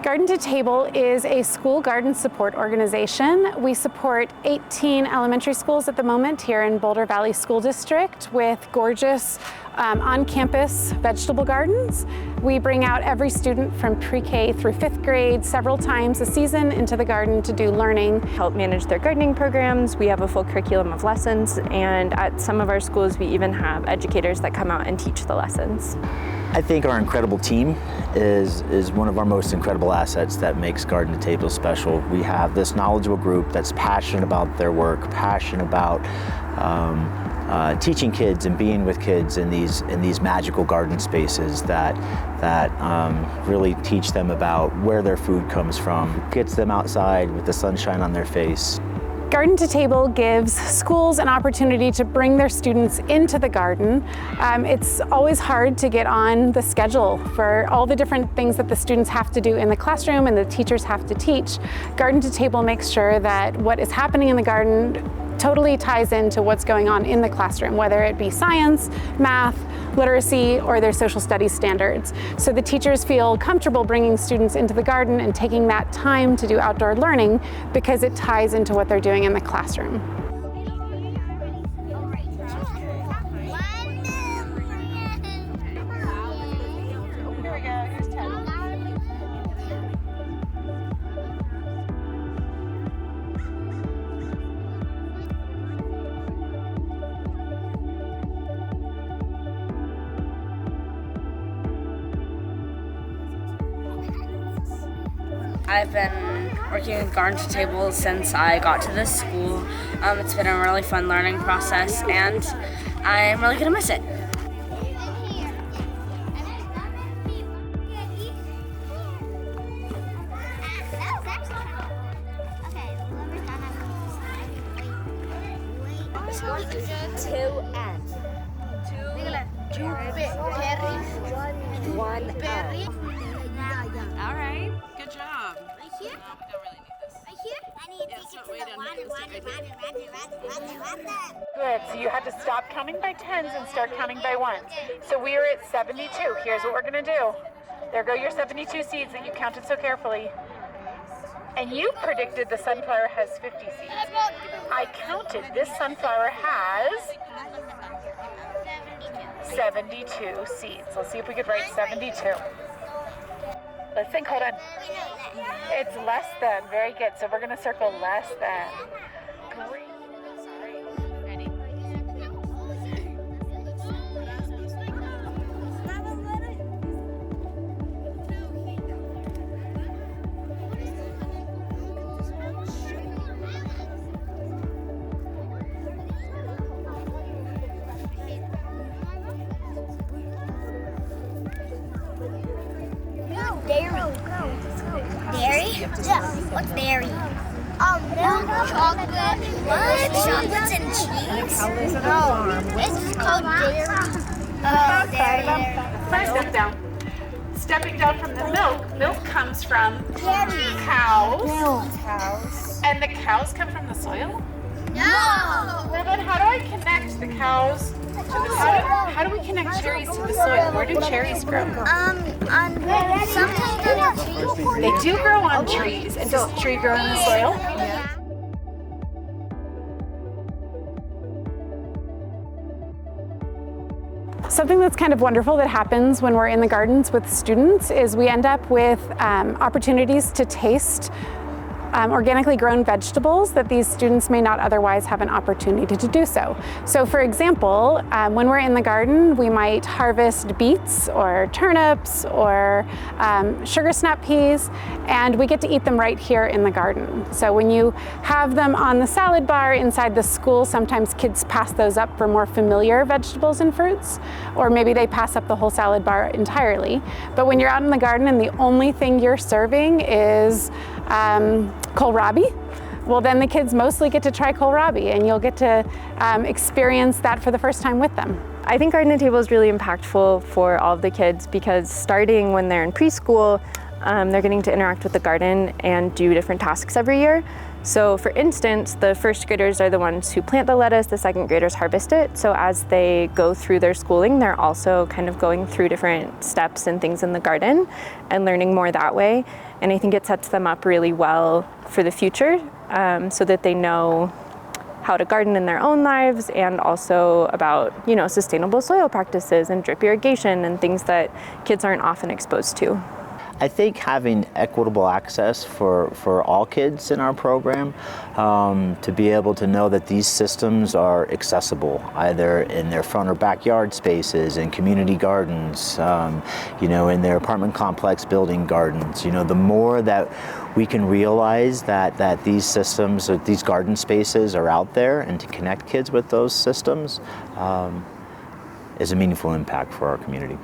Garden to Table is a school garden support organization. We support 18 elementary schools at the moment here in Boulder Valley School District with gorgeous on-campus vegetable gardens. We bring out every student from pre-K through 5th grade several times a season into the garden to do learning. Help manage their gardening programs. We have a full curriculum of lessons, and at some of our schools we even have educators that come out and teach the lessons. I think our incredible team is one of our most incredible assets that makes Garden to Table special. We have this knowledgeable group that's passionate about their work, passionate about teaching kids and being with kids in these magical garden spaces that really teach them about where their food comes from, gets them outside with the sunshine on their face. Garden to Table gives schools an opportunity to bring their students into the garden. It's always hard to get on the schedule for all the different things that the students have to do in the classroom and the teachers have to teach. Garden to Table makes sure that what is happening in the garden totally ties into what's going on in the classroom, whether it be science, math, literacy, or their social studies standards. So the teachers feel comfortable bringing students into the garden and taking that time to do outdoor learning because it ties into what they're doing in the classroom. I've been working with Garden to Table since I got to this school. It's been a really fun learning process, and I'm really gonna miss it. All right, good job. Right here? No, we don't really need this. Right here? I need to take it to the water. Good, so you had to stop counting by tens and start counting by ones. So we are at 72. Here's what we're gonna do. There go your 72 seeds that you counted so carefully. And you predicted the sunflower has 50 seeds. I counted this sunflower has 72 seeds. Let's see if we could write 72. Let's think, hold on. It's less than, very good. So we're gonna circle less than. Great. Ready? Dairy? Yeah. What's dairy? Milk, chocolate. What? Chocolates and cheese? No. It's called dairy. Oh, dairy. First step down. Stepping down from the milk comes from cows. And the cows come from the soil? No. Well then how do I connect the cows to the soil? How do we connect cherries to the soil? Where do cherries grow? Sometimes on trees. They do grow on trees. And does the tree grow in the soil? Yeah. Something that's kind of wonderful that happens when we're in the gardens with students is we end up with opportunities to taste organically grown vegetables that these students may not otherwise have an opportunity to do so. So for example, when we're in the garden, we might harvest beets or turnips or sugar snap peas, and we get to eat them right here in the garden. So when you have them on the salad bar inside the school, sometimes kids pass those up for more familiar vegetables and fruits, or maybe they pass up the whole salad bar entirely. But when you're out in the garden and the only thing you're serving is kohlrabi, well then the kids mostly get to try kohlrabi and you'll get to experience that for the first time with them. I think Garden to Table is really impactful for all of the kids because starting when they're in preschool, they're getting to interact with the garden and do different tasks every year. So for instance, the first graders are the ones who plant the lettuce, the second graders harvest it. So as they go through their schooling, they're also kind of going through different steps and things in the garden and learning more that way. And I think it sets them up really well for the future, so that they know how to garden in their own lives, and also about, you know, sustainable soil practices and drip irrigation and things that kids aren't often exposed to. I think having equitable access for all kids in our program, to be able to know that these systems are accessible, either in their front or backyard spaces, in community gardens, you know, in their apartment complex building gardens. You know, the more that we can realize that these systems, or these garden spaces are out there, and to connect kids with those systems is a meaningful impact for our community.